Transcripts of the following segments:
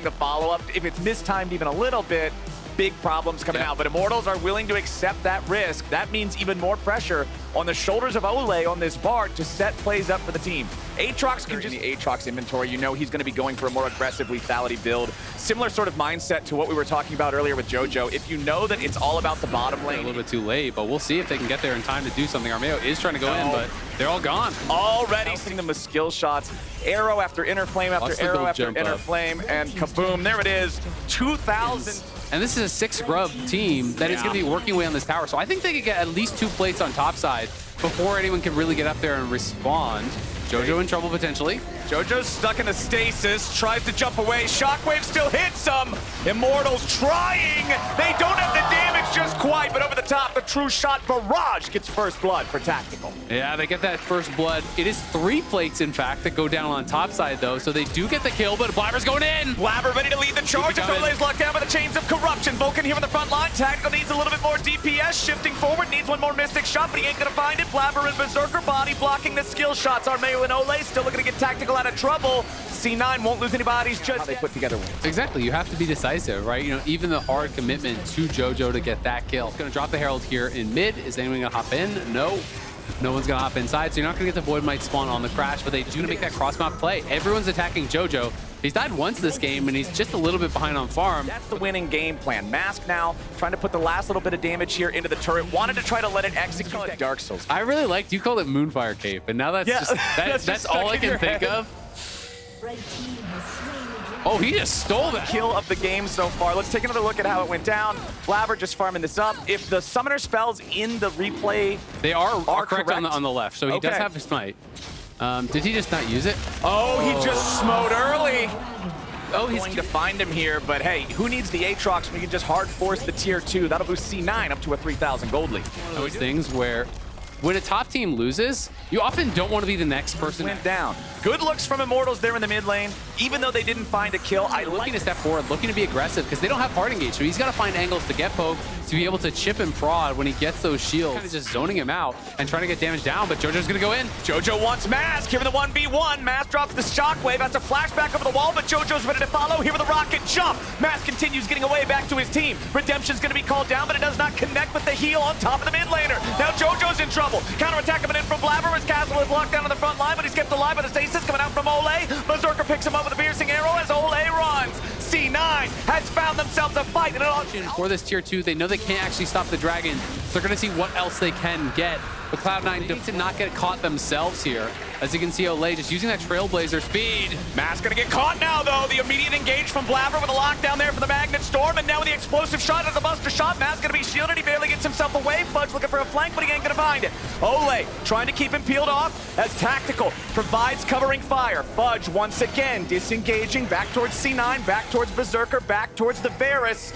the follow-up. If it's mistimed even a little bit, big problems coming out. But Immortals are willing to accept that risk. That means even more pressure on the shoulders of Ole on this Bart to set plays up for the team. Aatrox can just... the Aatrox inventory, you know he's going to be going for a more aggressive lethality build. Similar sort of mindset to what we were talking about earlier with JoJo. If you know that it's all about the bottom lane... a little bit too late, but we'll see if they can get there in time to do something. Armeo is trying to go in, but they're all gone. Already seeing them with skill shots. Arrow after inner flame after arrow after inner flame, and kaboom, there it is. 2,000... And this is a 6 grub team that is going to be working away on this tower. So I think they could get at least 2 plates on top side before anyone can really get up there and respond. JoJo in trouble potentially. JoJo's stuck in a stasis, tries to jump away. Shockwave still hits him. Immortals trying. They don't have the damage just quite, but over the top, the true shot barrage gets first blood for Tactical. Yeah, they get that first blood. It is 3 plates, in fact, that go down on top side, though. So they do get the kill, but Blabber's going in. Blabber ready to lead the charge as Ole's locked down by the chains of corruption. Vulcan here on the front line. Tactical needs a little bit more DPS. Shifting forward, needs one more Mystic shot, but he ain't gonna find it. Blabber and Berserker body blocking the skill shots. Armeo and Ole still looking to get Tactical out of trouble. C9 won't lose any bodies, just how they put together wins. Exactly, you have to be decisive, right? You know, even the hard commitment to JoJo to get that kill. It's gonna drop the Herald here in mid. Is anyone gonna hop in? No. No one's gonna hop inside, so you're not gonna get the Void Might spawn on the crash, but they do gonna make that cross-map play. Everyone's attacking JoJo. He's died once this game, and he's just a little bit behind on farm. That's the winning game plan. Mask now trying to put the last little bit of damage here into the turret. Wanted to try to let it execute that Dark Souls. I really liked, you called it Moonfire Cape, and now that's just, that's all I can think of. Oh, he just stole that. Kill of the game so far. Let's take another look at how it went down. Blabber just farming this up. If the summoner spells in the replay... They are correct on the left, so he does have his smite. Did he just not use it? Oh, he just smote early. Oh, he's going to find him here, but hey, who needs the Aatrox when you can just hard force the tier 2? That'll boost C9 up to a 3,000 gold lead. Those things where when a top team loses, you often don't want to be the next person. Went down. Good looks from Immortals there in the mid lane. Even though they didn't find a kill, looking to step forward, looking to be aggressive because they don't have hard engage. So he's got to find angles to get poke to be able to chip and prod when he gets those shields. Kind of just zoning him out and trying to get damage down, but JoJo's going to go in. JoJo wants Mask here in the 1v1. Mask drops the shockwave, has to flashback over the wall, but JoJo's ready to follow here with a rocket jump. Mask continues getting away back to his team. Redemption's going to be called down, but it does not connect with the heal on top of the mid laner. Now JoJo's in trouble. Counterattack coming in from Blabber as Castle is locked down on the front line, but he's kept alive by the stasis coming out from Ole. Berserker picks him up with a piercing arrow as Ole runs. C9 has found themselves a fight in an auction. For this tier 2, they know they can't actually stop the dragon, so they're going to see what else they can get. But Cloud9 need to not get caught themselves here. As you can see, Ole just using that Trailblazer speed. Mask gonna get caught now, though. The immediate engage from Blabber with a lockdown there for the Magnet Storm, and now with the explosive shot of the Buster Shot, Mask gonna be shielded. He barely gets himself away. Fudge looking for a flank, but he ain't gonna find it. Ole trying to keep him peeled off as Tactical provides covering fire. Fudge once again disengaging back towards C9, back towards Berserker, back towards the Varus.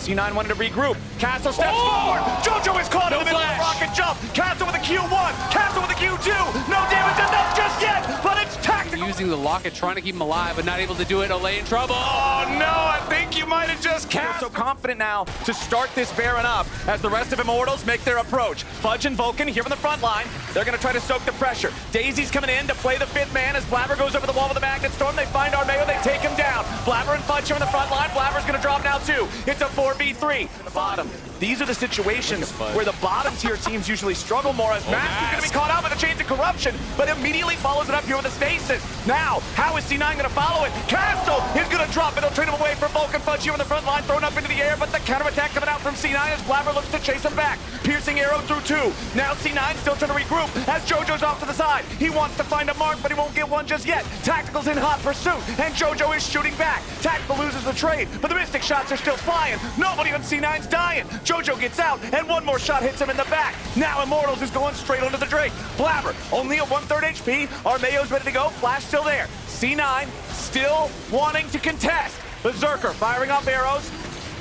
C9 wanted to regroup. Castle steps forward. JoJo is caught in the middle of the rocket jump. Castle with a Q1. Castle with a Q2. No damage enough just yet, but it's Tactical. Using the locket, trying to keep him alive, but not able to do it. Ole in trouble. Oh no, I think you might have just cast. So confident now to start this Baron up as the rest of Immortals make their approach. Fudge and Vulcan here on the front line. They're going to try to soak the pressure. Daisy's coming in to play the 5th man as Blabber goes over the wall with the Magnet Storm. They find Armeo, they take him down. Blabber and Fudge here on the front line. Blabber's going to drop now too. It's a 4v3. The bottom. These are the situations where the bottom tier teams usually struggle more as Mask is going to be caught out by the chains of corruption, but immediately follows it up here with a stasis. Now, how is C9 going to follow it? Castle is going to drop it. They'll trade him away for Vulcan. Fudge here on the front line, thrown up into the air, but the counterattack coming out from C9 as Blabber looks to chase him back. Piercing arrow through 2. Now C9 still trying to regroup as JoJo's off to the side. He wants to find a mark, but he won't get one just yet. Tactical's in hot pursuit, and JoJo is shooting back. Tactical loses the trade, but the Mystic shots are still flying. Nobody on C9's dying. JoJo gets out, and one more shot hits him in the back. Now Immortals is going straight onto the Drake. Blabber only at 1/3 HP. Armeo's ready to go. Flash still there. C9 still wanting to contest. Berserker firing off arrows.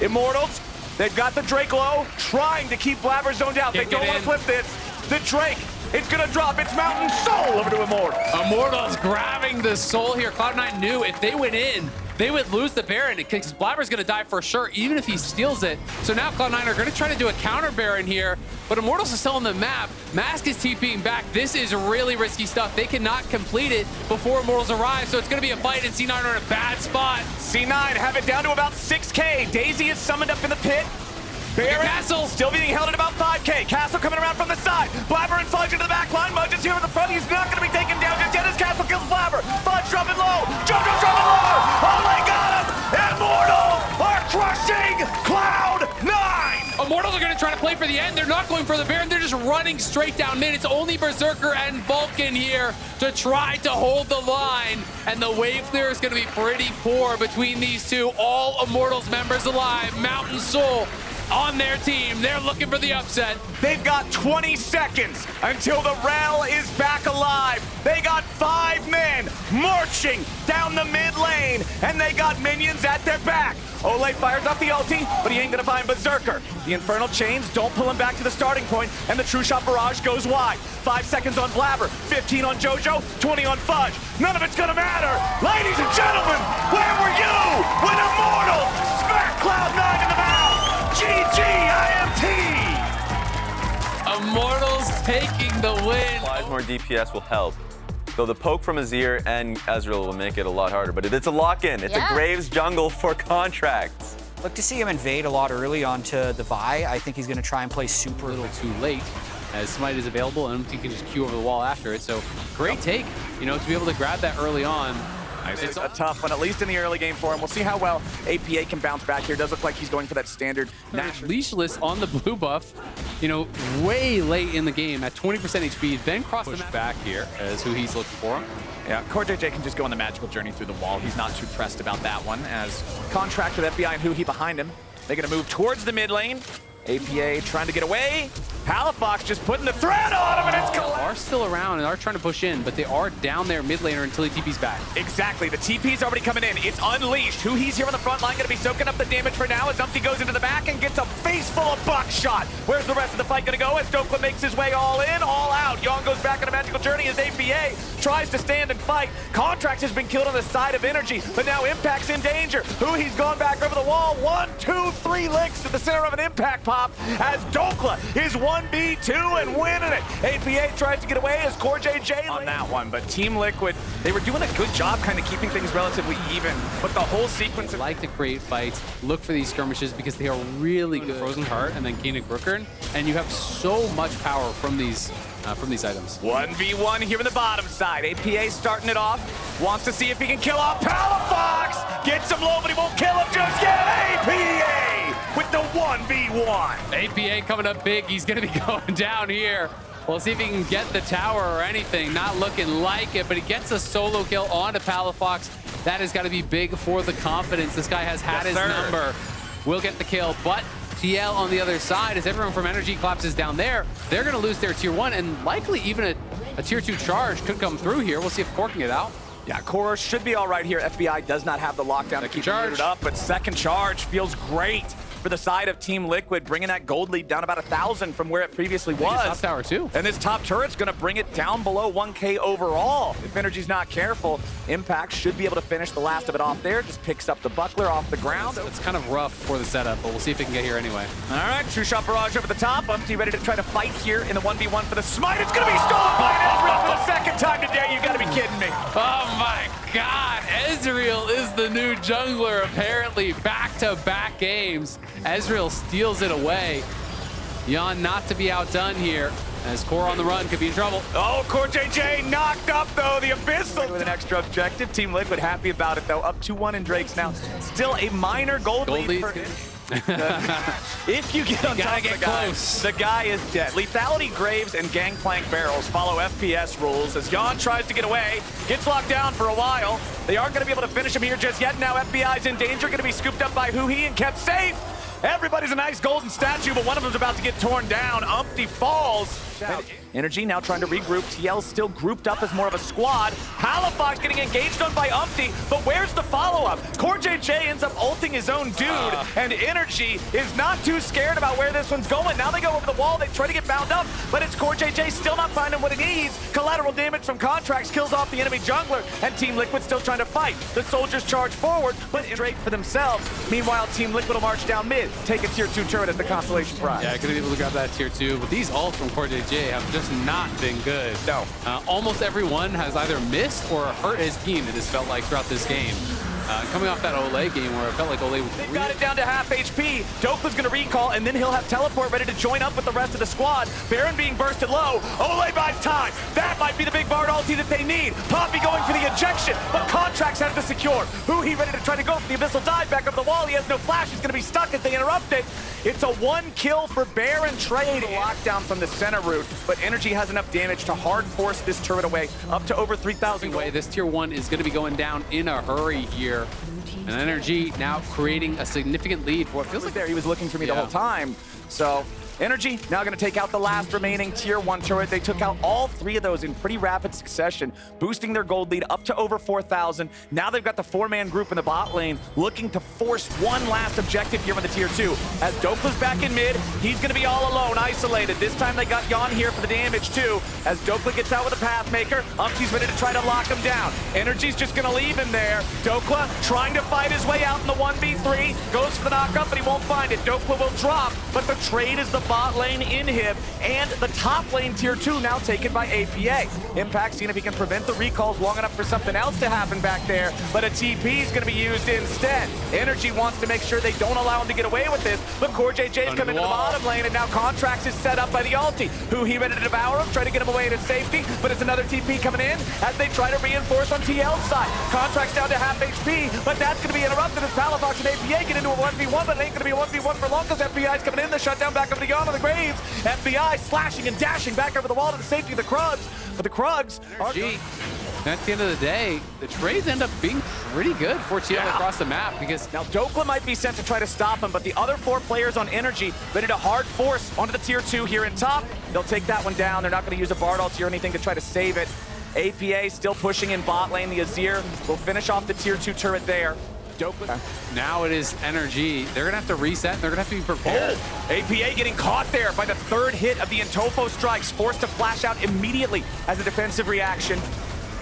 Immortals, they've got the Drake low, trying to keep Blabber zoned out. They don't want to flip this. The Drake, it's going to drop its Mountain Soul over to Immortals. Immortals grabbing the soul here. Cloud9 knew if they went in, they would lose the Baron because Blabber's going to die for sure, even if he steals it. So now Cloud9 are going to try to do a counter Baron here. but Immortals is still on the map. Mask is TPing back. This is really risky stuff. They cannot complete it before Immortals arrive, so it's going to be a fight, and C9 are in a bad spot. C9 have it down to about 6K. Daisy is summoned up in the pit. Baron Castle still being held at about 5K. Castle coming around from the side. Blabber and Fudge into the back line. Mudge is here in the front. He's not going to be taken down just yet as Castle kills Blabber. Fudge dropping low. Jojo dropping lower. Oh, they got him. Immortals are crushing Cloud9. Immortals are going to try to play for the end. They're not going for the Baron. They're just running straight down mid. It's only Berserker and Vulcan here to try to hold the line. And the wave clear is going to be pretty poor between these two. All Immortals members alive. Mountain Soul on their team. They're looking for the upset. They've got 20 seconds until the Rel is back alive. They got 5 men marching down the mid lane, and they got minions at their back. Ole fires off the ulti, but he ain't gonna find Berserker. The Infernal Chains don't pull him back to the starting point, and the True Shot Barrage goes wide. 5 seconds on Blabber, 15 on Jojo, 20 on Fudge. None of it's gonna matter. Ladies and gentlemen, where were you when Immortals smacked Cloud9 in the mouth? GG IMT! Immortals taking the win. More DPS will help. Though the poke from Azir and Ezreal will make it a lot harder. But it's a lock-in. It's a Graves jungle for contracts. Look to see him invade a lot early onto the Vi. I think he's going to try and play super. A little too late as Smite is available and he can just queue over the wall after it. So great take, you know, to be able to grab that early on. It's a tough one, at least in the early game for him. We'll see how well APA can bounce back here. Does look like he's going for that standard leashless on the blue buff, you know, way late in the game at 20% HP, then cross the map back here as who he's looking for. Yeah, CoreJJ can just go on the magical journey through the wall. He's not too pressed about that one, as contract with FBI and Huhi behind him. They're going to move towards the mid lane. APA trying to get away. Palafox just putting the threat on him, and it's collapsed. Are still around and are trying to push in, but they are down there mid laner until he TP's back. Exactly, the TP's already coming in. It's unleashed. Who he's here on the front line, going to be soaking up the damage for now as Umpty goes into the back and gets a face full of buckshot. Where's the rest of the fight going to go as Dokla makes his way all in, all out. Yon goes back on a magical journey as APA tries to stand and fight. Contracts has been killed on the side of Energy, but now Impact's in danger. Who he's gone back over the wall. 1, 2, 3 licks to the center of an Impact pop as Dokla is 1v2 and winning it. APA tries to get away as CoreJJ on that one, but Team Liquid, they were doing a good job kind of keeping things relatively even, but the whole sequence of like to create fights, look for these skirmishes because they are really good. Frozen Heart and then Keenan Rookern, and you have so much power from these items. 1v1 here in the bottom side. APA starting it off, wants to see if he can kill off Palafox. Gets him low, but he won't kill him just yet. APA with the 1v1. APA coming up big. He's going to be going down here. We'll see if he can get the tower or anything. Not looking like it, but he gets a solo kill onto Palafox. That has got to be big for the confidence. This guy has had his number. Will get the kill, but TL on the other side, as everyone from Energy collapses down there, they're going to lose their tier 1, and likely even a tier 2 charge could come through here. We'll see if Core can get out. Yeah, Core should be all right here. FBI does not have the lockdown to keep it up, but second charge feels great for the side of Team Liquid, bringing that gold lead down about 1,000 from where it previously was. Top tower too. And this top turret's gonna bring it down below 1K overall. If Energy's not careful, Impact should be able to finish the last of it off there. Just picks up the buckler off the ground. It's kind of rough for the setup, but we'll see if it can get here anyway. All right, True Shot Barrage over the top. Umpty ready to try to fight here in the 1v1 for the smite. It's gonna be stolen by Ezreal for the second time today. You gotta be kidding me. Oh my God, Ezreal is the new jungler, apparently. Back-to-back games. Ezreal steals it away. Yon not to be outdone here, as Core on the run could be in trouble. Oh, CoreJJ knocked up, though, the Abyssal with an extra objective. Team Liquid happy about it, though. Up 2-1 in Drake's now. Still a minor gold lead. If you get on top of the guy, the guy is dead. Lethality, Graves, and Gangplank Barrels follow FPS rules as Yon tries to get away, gets locked down for a while. They aren't going to be able to finish him here just yet. Now FBI's in danger, going to be scooped up by Huhi and kept safe. Everybody's a nice golden statue, but one of them's about to get torn down. Umpty falls. Energy now trying to regroup. TL still grouped up as more of a squad. Palafox getting engaged on by Umpty, but where's the follow-up? CoreJJ ends up ulting his own dude, and Energy is not too scared about where this one's going. Now they go over the wall, they try to get bound up, but it's CoreJJ still not finding what he needs. Collateral damage from Contracts kills off the enemy jungler, and Team Liquid still trying to fight. The soldiers charge forward, but straight for themselves. Meanwhile, Team Liquid will march down mid, take a tier 2 turret as the consolation prize. Yeah, gonna be able to grab that tier 2, but these ults from CoreJJ have just not been good. No. Almost everyone has either missed or hurt his team, it has felt like, throughout this game. Coming off that Olay game where it felt like Olay was They've got it down to half HP. Dokla's gonna recall, and then he'll have teleport ready to join up with the rest of the squad. Baron being bursted low. Olay buys time. That might be the big Bard ulti that they need. Poppy going for the ejection, but Contracts has to secure. He ready to try to go for the Abyssal dive back up the wall. He has no flash. He's gonna be stuck as they interrupt it. It's a 1 kill for Baron trade. Lockdown from the center route, but Energy has enough damage to hard force this turret away up to over 3,000 gold. This tier 1 is gonna be going down in a hurry here. And Energy now creating a significant lead for what feels like he was looking for me the whole time. So Energy now going to take out the last remaining tier 1 turret. They took out all 3 of those in pretty rapid succession, boosting their gold lead up to over 4,000. Now they've got the 4-man group in the bot lane looking to force one last objective here with the tier 2. As Dokla's back in mid, he's going to be all alone, isolated. This time they got Yon here for the damage too. As Dokla gets out with a Pathmaker, Umpty's ready to try to lock him down. Energy's just going to leave him there. Dokla trying to fight his way out in the 1v3, goes for the knockup, but he won't find it. Dokla will drop, but the trade is the bot lane inhib, and the top lane tier 2 now taken by APA. Impact seeing if he can prevent the recalls long enough for something else to happen back there, but a TP is going to be used instead. Energy wants to make sure they don't allow him to get away with this, but CoreJJ's coming to the bottom lane, and now Contracts is set up by the ulti. He ready to devour him, try to get him away to safety, but it's another TP coming in as they try to reinforce on TL's side. Contracts down to half HP, but that's going to be interrupted as Palafox and APA get into a 1v1, but it ain't going to be a 1v1 for long because FBI's coming in. The shutdown back over to Yon on the Graves. FBI slashing and dashing back over the wall to the safety of the Krugs, but the Krugs are... At the end of the day, the trades end up being pretty good for TL across the map because now Dokla might be sent to try to stop him, but the other 4 players on Energy ready to hard force onto the tier 2 here in top. They'll take that one down. They're not going to use a Bard ulti or anything to try to save it. APA still pushing in bot lane. The Azir will finish off the tier 2 turret there. Now it is Energy. They're going to have to reset. They're going to have to be prepared. APA getting caught there by the 3rd hit of the Intofo strikes, forced to flash out immediately as a defensive reaction.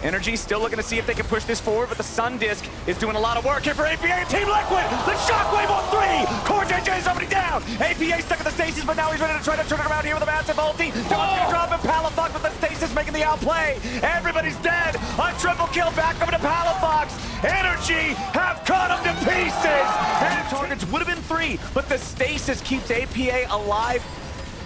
Energy still looking to see if they can push this forward, but the Sun Disc is doing a lot of work here for APA and Team Liquid. The Shockwave on 3. CoreJJ is already down. APA stuck in the stasis, but now he's ready to try to turn it around here with a massive ulti. Don's gonna drop him. Palafox with the stasis making the outplay. Everybody's dead. A triple kill back over to Palafox. Energy have cut him to pieces. And targets would have been 3, but the stasis keeps APA alive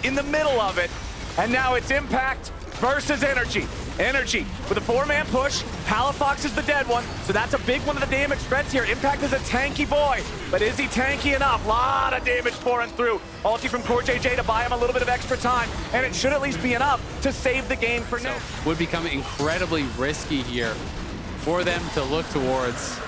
in the middle of it. And now it's Impact versus Energy. Energy with a 4-man push. Palafox is the dead one, so that's a big one of the damage threats here. Impact is a tanky boy, but is he tanky enough? Lot of damage pouring through. Ulti from CoreJJ to buy him a little bit of extra time, and it should at least be enough to save the game for now. Would become incredibly risky here for them to look towards.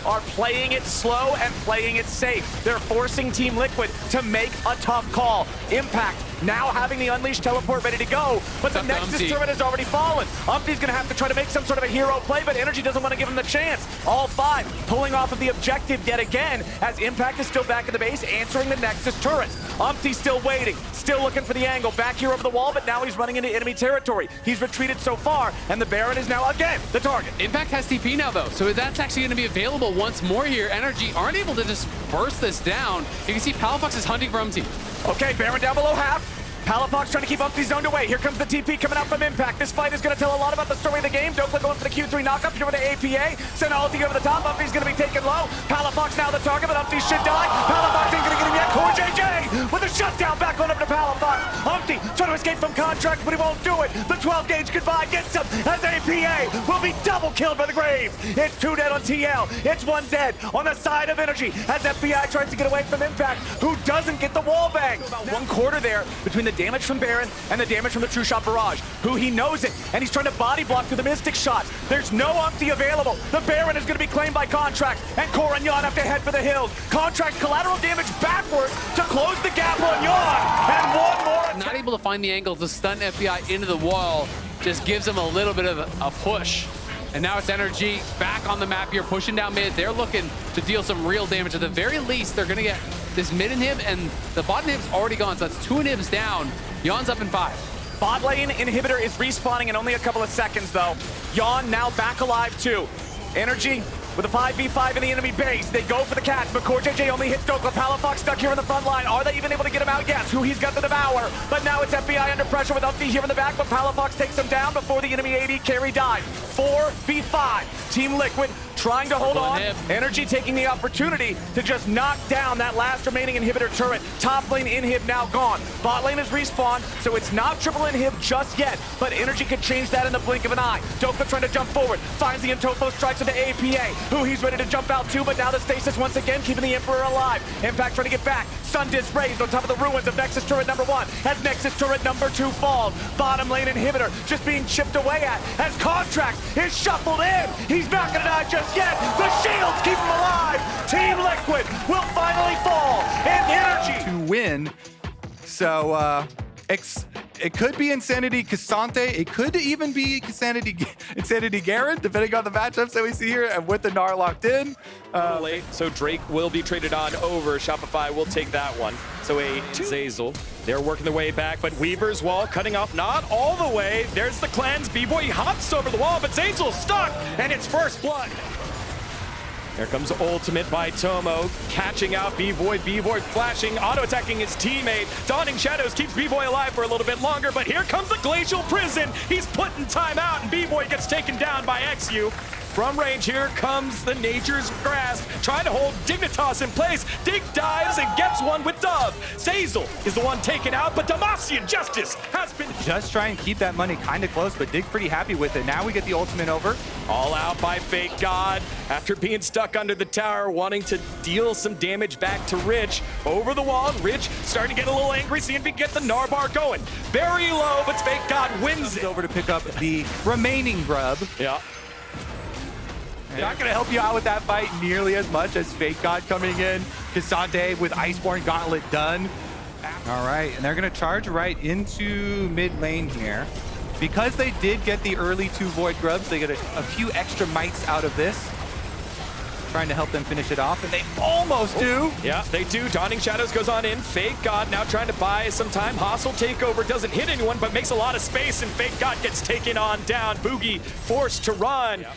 Are playing it slow and playing it safe. They're forcing Team Liquid to make a tough call. Impact now having the Unleashed teleport ready to go, but the Nexus turret has already fallen. Umpty's gonna have to try to make some sort of a hero play, but Energy doesn't want to give him the chance. All 5 pulling off of the objective yet again, as Impact is still back in the base, answering the Nexus turrets. Umpty's still waiting, still looking for the angle, back here over the wall, but now he's running into enemy territory. He's retreated so far, and the Baron is now again the target. Impact has TP now though, so that's actually gonna be available once more here. Energy aren't able to just burst this down. You can see Palafox is hunting for Umpty. Okay, Baron down below half. Palafox trying to keep Umpty zoned away. Here comes the TP coming out from Impact. This fight is going to tell a lot about the story of the game. Dokla going for the Q3 knockup here with the APA. Send ulti over the top. Umpty's going to be taken low. Palafox now the target, but Umpty should die. Palafox ain't going to get him yet. CoreJJ with a shutdown back on over to Palafox. Umpty trying to escape from Contract, but he won't do it. The 12-gauge goodbye gets him as APA will be double killed by the Graves. It's 2 dead on TL. It's 1 dead on the side of Energy as FBI tries to get away from Impact, who doesn't get the wall bang. About 1/4 there between the damage from Baron and the damage from the True Shot Barrage, who he knows it, and he's trying to body block through the Mystic shots. There's no Umpty available. The Baron is going to be claimed by Contract, and Core and Yon have to head for the hills. Contract collateral damage backwards to close the gap on Yon, and one more. Not able to find the angle angle to stun FBI into the wall just gives them a little bit of a push. And now it's Energy back on the map here, pushing down mid. They're looking to deal some real damage. At the very least, they're going to get this mid inhib, and the bot inhib's already gone, so that's 2 inhibs down. Yawn's up in 5. Bot lane inhibitor is respawning in only a couple of seconds, though. Yawn now back alive, too. Energy with a 5v5 in the enemy base. They go for the catch, but Core JJ only hits Dokla. Palafox stuck here in the front line. Are they even able to get him out? Yes. Who he's got the Devour. But now it's FBI under pressure with Umpty here in the back, but Palafox takes him down before the enemy AD carry dies. 4v5. Team Liquid trying to hold on. Energy taking the opportunity to just knock down that last remaining inhibitor turret. Top lane inhib now gone. Bot lane is respawned, so it's not triple inhib just yet, but Energy could change that in the blink of an eye. Dokla trying to jump forward, finds the Intofo strikes with the APA, who he's ready to jump out to, but now the stasis once again keeping the Emperor alive. Impact trying to get back. Sun Disc raised on top of the ruins of Nexus turret number 1 as Nexus turret number 2 falls. Bottom lane inhibitor just being chipped away at as Contract is shuffled in. He's not gonna die just yet. The shields keep him alive. Team Liquid will finally fall, and Energy to win. So it could be Insanity Cassante. It could even be Insanity Garen, depending on the matchups that we see here. And with the Gnar locked in. Late, so Drake will be traded on over. Shopify will take that one. So a Zazel. They're working their way back, but Weaver's wall cutting off not all the way. There's the cleanse. B-Boy hops over the wall, but Zazel's stuck, and it's first blood. There comes ultimate by Tomo, catching out B-Void. B-Void flashing, auto-attacking his teammate. Dawning Shadows keeps B-Boy alive for a little bit longer, but here comes the Glacial Prison. He's putting time out, and B-Boy gets taken down by XU. From range, here comes the Nature's Grasp, trying to hold Dignitas in place. Dig dives and gets one with Dove. Zazel is the one taken out, but Demacian Justice has been... Just try and keep that money kind of close, but Dig pretty happy with it. Now we get the ultimate over. All out by Fake God after being stuck under the tower, wanting to deal some damage back to Rich. Over the wall, Rich starting to get a little angry, seeing if he can get the Narbar going. Very low, but Fake God wins it. Over to pick up the remaining grub. Yeah. Not going to help you out with that fight nearly as much as Fake God coming in. Cassante with Iceborne Gauntlet done. All right, and they're going to charge right into mid lane here. Because they did get the early 2 Void Grubs, they get a few extra mites out of this. Trying to help them finish it off, and they almost do. Yeah, they do. Dawning Shadows goes on in. Fake God now trying to buy some time. Hostile takeover doesn't hit anyone, but makes a lot of space, and Fake God gets taken on down. Boogie forced to run. Yep.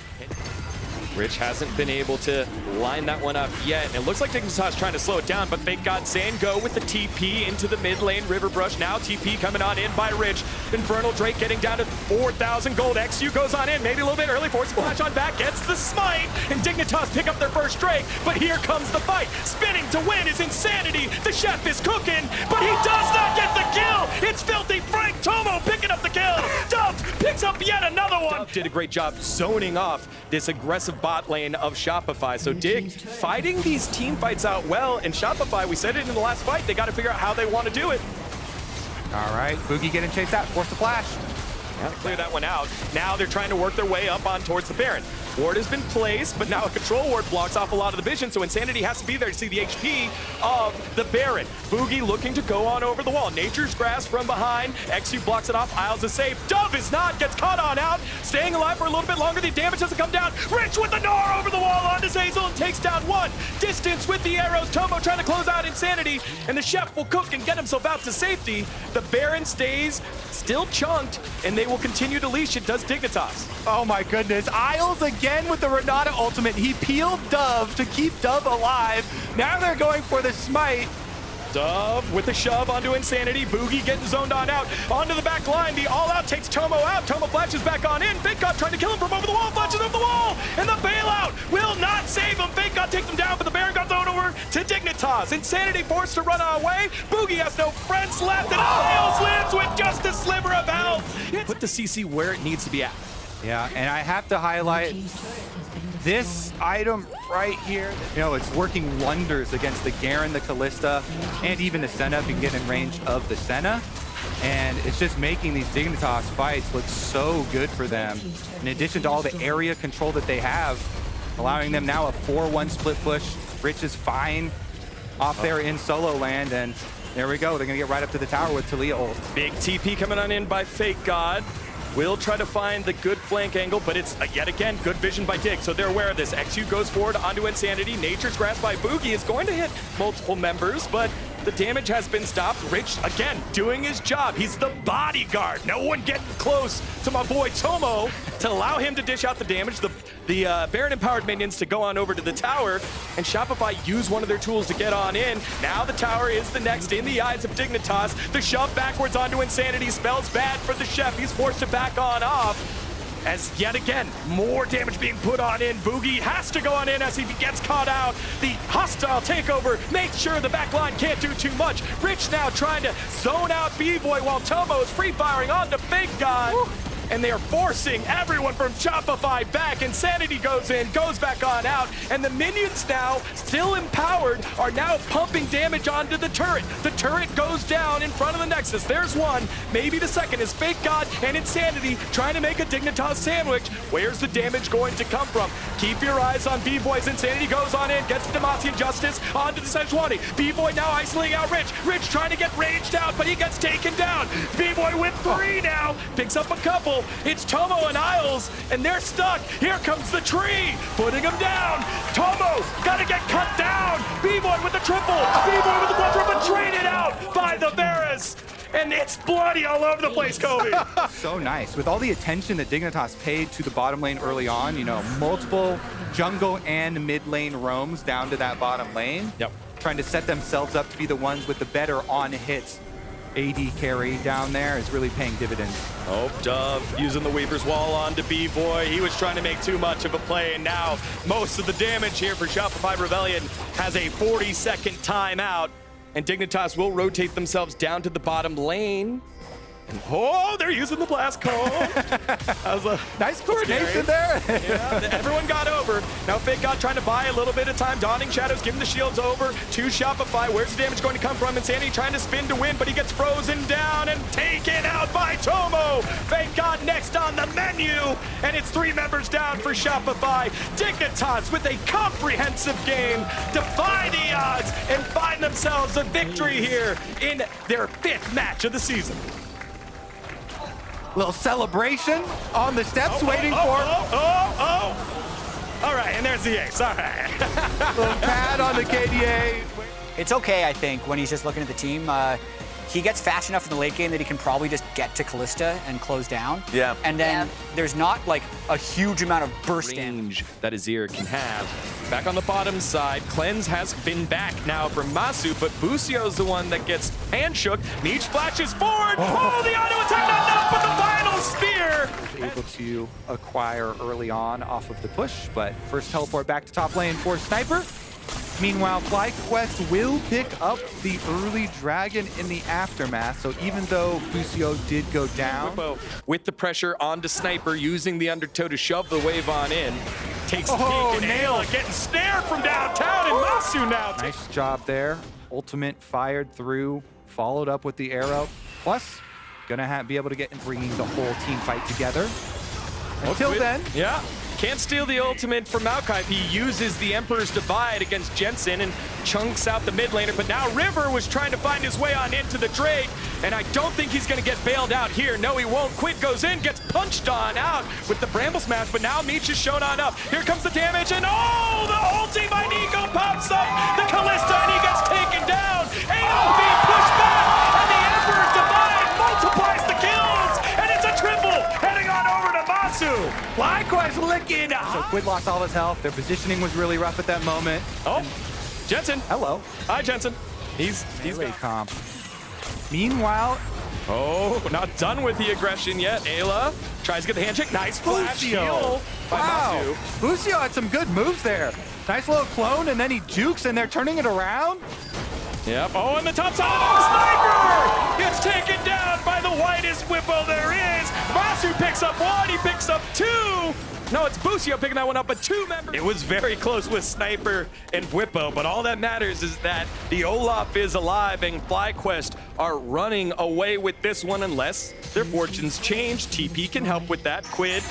Rich hasn't been able to line that one up yet. And it looks like Dignitas trying to slow it down, but Fake God saying go with the TP into the mid lane. River Brush now TP coming on in by Rich. Infernal Drake getting down to 4,000 gold. XU goes on in, maybe a little bit early. Force Splash on back, gets the smite. And Dignitas pick up their first Drake, but here comes the fight. Spinning to win is Insanity. The chef is cooking, but he does not get the kill. It's Filthy Frank Tomo picking up the kill. Dove picks up yet another one. Dove did a great job zoning off this aggressive bot lane of Shopify. So Dig fighting these team fights out well, and Shopify, we said it in the last fight, they got to figure out how they want to do it. All right, Boogie getting chased out, forced to flash. Got to clear that one out. Now they're trying to work their way up on towards the Baron. Ward has been placed, but now a control ward blocks off a lot of the vision, so Insanity has to be there to see the HP of the Baron. Boogie looking to go on over the wall. Nature's Grasp from behind. XU blocks it off. Isles is safe. Dove is not. Gets caught on out. Staying alive for a little bit longer. The damage doesn't come down. Rich with the Gnar over the wall onto Zazel and takes down one. Distance with the arrows. Tomo trying to close out Insanity, and the chef will cook and get himself out to safety. The Baron stays still chunked, and they will continue to leash it. Does Dignitas. Oh my goodness. Isles again with the Renata ultimate. He peeled Dove to keep Dove alive. Now they're going for the smite. Dove with the shove onto Insanity. Boogie getting zoned on out. Onto the back line. The all-out takes Tomo out. Tomo flashes back on in. Fake God trying to kill him from over the wall. Flashes over the wall. And the bailout will not save him. Fake God takes him down, but the Baron got thrown over to Dignitas. Insanity forced to run away. Boogie has no friends left, and Isles lives with just a sliver of health. Put the CC where it needs to be at. Yeah, and I have to highlight this item right here. You know, it's working wonders against the Garen, the Callista, and even the Senna if you can get in range of the Senna. And it's just making these Dignitas fights look so good for them. In addition to all the area control that they have, allowing them now a 4-1 split push. Rich is fine off there in solo land, and There we go. They're going to get right up to the tower with Talia ult. Big TP coming on in by Fake God. Will try to find the good flank angle, but it's yet again good vision by Dig, so they're aware of this. XU goes forward onto Insanity. Nature's Grasp by Boogie is going to hit multiple members, but the damage has been stopped. Rich, again, doing his job. He's the bodyguard. No one getting close to my boy Tomo to allow him to dish out the damage. The Baron-empowered minions to go on over to the tower, and Shopify use one of their tools to get on in. Now the tower is the next in the eyes of Dignitas. The shove backwards onto Insanity spells bad for the chef. He's forced to back on off. As yet again, more damage being put on in. Boogie has to go on in as he gets caught out. The hostile takeover makes sure the back line can't do too much. Rich now trying to zone out B-Boy while Tomo is free firing onto Fake God. Woo. And they are forcing everyone from Shopify back. Insanity goes in, goes back on out, and the minions now, still empowered, are now pumping damage onto the turret. The turret goes down in front of the Nexus. There's one, maybe the second is Fake God and Insanity trying to make a Dignitas sandwich. Where's the damage going to come from? Keep your eyes on B-Boy's. Insanity goes on in, gets Demacian Justice onto the Sejuani. B-Boy now isolating out Rich. Rich trying to get raged out, but he gets taken down. B-Boy with 3 now, picks up a couple. It's Tomo and Isles, and they're stuck. Here comes the tree, putting him down. Tomo, gotta get cut down. B-Boy with the triple. B-Boy with the quadruple, but traded out by the Varus. And it's bloody all over the place, Kobe. So nice. With all the attention that Dignitas paid to the bottom lane early on, you know, multiple jungle and mid lane roams down to that bottom lane. Yep. Trying to set themselves up to be the ones with the better on hits. AD carry down there is really paying dividends. Oh, Dove using the Weaver's Wall onto B-Boy. He was trying to make too much of a play, and now most of the damage here for Shopify Rebellion has a 40-second timeout, and Dignitas will rotate themselves down to the bottom lane. And oh, they're using the blast cone. That was a nice coordination there. Yeah, everyone got over. Now Fake God trying to buy a little bit of time. Dawning Shadows giving the shields over to Shopify. Where's the damage going to come from? Insanity trying to spin to win, but he gets frozen down and taken out by Tomo. Fake God next on the menu, and it's 3 members down for Shopify. Dignitas with a comprehensive game, defy the odds, and find themselves a victory here in their 5th match of the season. Little celebration on the steps, waiting for. All right, and there's the ace. All right. Little pad on the KDA. It's okay, I think, when he's just looking at the team. He gets fast enough in the late game that he can probably just get to Callista and close down. Yeah. And then there's not like a huge amount of burst range that Azir can have. Back on the bottom side, Cleanse has been back now from Masu, but Busio's the one that gets hand shook. Meech flashes forward. Oh, the auto attack not enough, but the final spear. Able to acquire early on off of the push, but first teleport back to top lane for Sniper. Meanwhile, FlyQuest will pick up the early dragon in the aftermath, so even though Busio did go down... With the pressure onto Sniper, using the undertow to shove the wave on in. Takes the peek, and Ayla getting snared from downtown, and Masu now. Nice job there. Ultimate fired through, followed up with the arrow. Plus, gonna be able to bringing the whole team fight together. Until then... Yeah. Can't steal the ultimate from Maokai. He uses the Emperor's Divide against Jensen and chunks out the mid laner. But now River was trying to find his way on into the Drake, and I don't think he's going to get bailed out here. No, he won't. Quid goes in, gets punched on out with the Bramble Smash, but now Meech is shown on up. Here comes the damage, and oh, the ulti by Nico pops up. The Callista, and he gets taken down. AOB pushed back, and the Emperor's Divide multiplies the kills, and it's a triple heading on over to Masu. FlyQuest licking. So Quid lost all his health. Their positioning was really rough at that moment. Oh, Jensen. Hello. Hi, Jensen. He's great comp. Meanwhile, oh, not done with the aggression yet. Ayla tries to get the handshake. Nice flash heal by Masu. Busio had some good moves there. Nice little clone, and then he jukes, and they're turning it around. Yep. Oh, and the top side, Sniper gets taken down by the whitest Whippo there is. Masu picks up 1, he picks up 2. No, it's Busio picking that one up, but 2 members. It was very close with Sniper and Whippo, but all that matters is that the Olaf is alive and FlyQuest are running away with this one unless their fortunes change. TP can help with that. Quid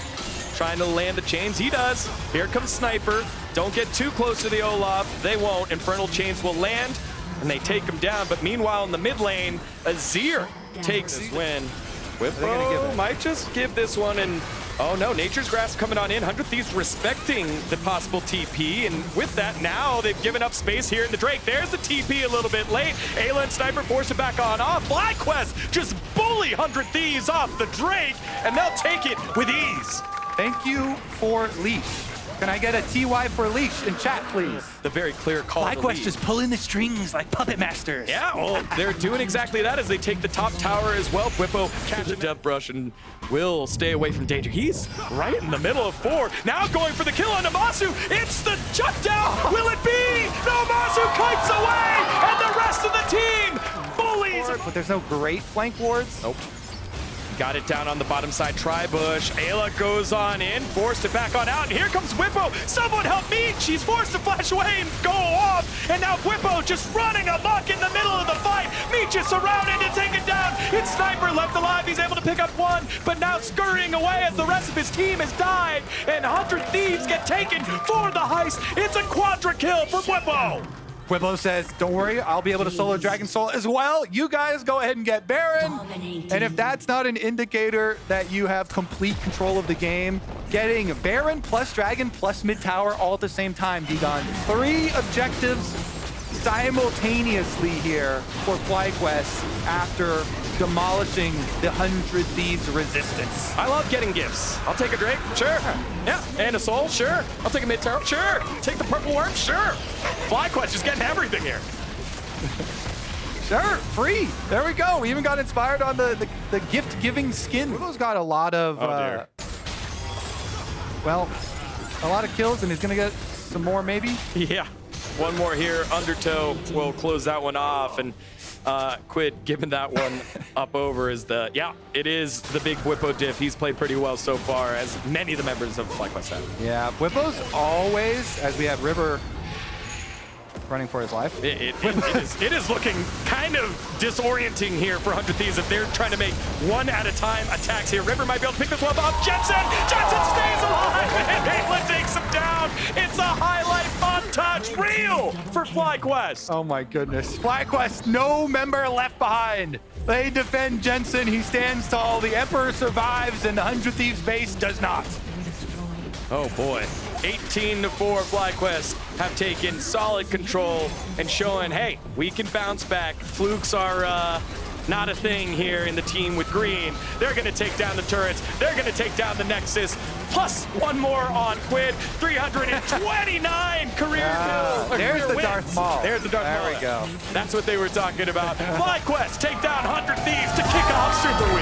trying to land the chains. He does. Here comes Sniper. Don't get too close to the Olaf. They won't. Infernal chains will land. and they take him down. But meanwhile, in the mid lane, Azir takes his win. Whippo might just give this one, and oh no, Nature's Grasp coming on in. 100 Thieves respecting the possible TP, and with that, now they've given up space here in the Drake. There's the TP a little bit late. Ayla and Sniper forced it back on off. FlyQuest just bully 100 Thieves off the Drake, and they'll take it with ease. Thank you for leash. Can I get a TY for leash in chat, please? The very clear call to FlyQuest lead. is pulling the strings like puppet masters. Yeah, well, they're doing exactly that as they take the top tower as well. Whippo catches the Death Brush and will stay away from danger. He's right in the middle of 4. Now going for the kill on Namasu. It's the shutdown. Will it be? Namasu kites away, and the rest of the team bullies. But there's no great flank wards. Nope. Got it down on the bottom side. Tri-Bush. Ayla goes on in, forced it back on out. And here comes Whippo. Someone help me. She's forced to flash away and go off. And now Whippo just running amok in the middle of the fight. Meech is surrounded and taken down. It's Sniper left alive. He's able to pick up one, but now scurrying away as the rest of his team has died. And 100 Thieves get taken for the heist. It's a quadra kill for Whippo. Whippo says, don't worry, I'll be able to solo Dragon Soul as well. You guys go ahead and get Baron. And if that's not an indicator that you have complete control of the game, getting Baron plus Dragon plus mid tower all at the same time, D-Gon. 3 objectives simultaneously here for FlyQuest after demolishing the 100 Thieves resistance. I love getting gifts. I'll take a Drake, sure. Yeah, and a Soul, sure. I'll take a mid tower, sure. Take the Purple Worm, sure. FlyQuest is getting everything here. Sure, free. There we go. We even got inspired on the gift-giving skin. Whipple's got a lot of, well, a lot of kills, and he's gonna get some more maybe. Yeah, one more here. Undertow will close that one off, and Quid giving that one up over is it is the big Whippo diff. He's played pretty well so far, as many of the members of FlyQuest have. Yeah, Whippo's always, as we have River running for his life. It is looking kind of disorienting here for 100 Thieves if they're trying to make one at a time attacks here. River might be able to pick this one up. Jensen stays alive, and Ayla takes him down. It's a highlight montage reel for FlyQuest. Oh my goodness. FlyQuest, no member left behind. They defend Jensen. He stands tall. The Emperor survives, and the 100 Thieves base does not. Oh boy. 18-4 FlyQuest have taken solid control and showing, hey, we can bounce back. Flukes are not a thing here in the team with green. They're going to take down the turrets. They're going to take down the Nexus. Plus one more on Quid. 329 career kills. There's the Darth Maul. There's the Darth Maul. There we go. That's what they were talking about. FlyQuest take down 100 Thieves to kick off Super Week.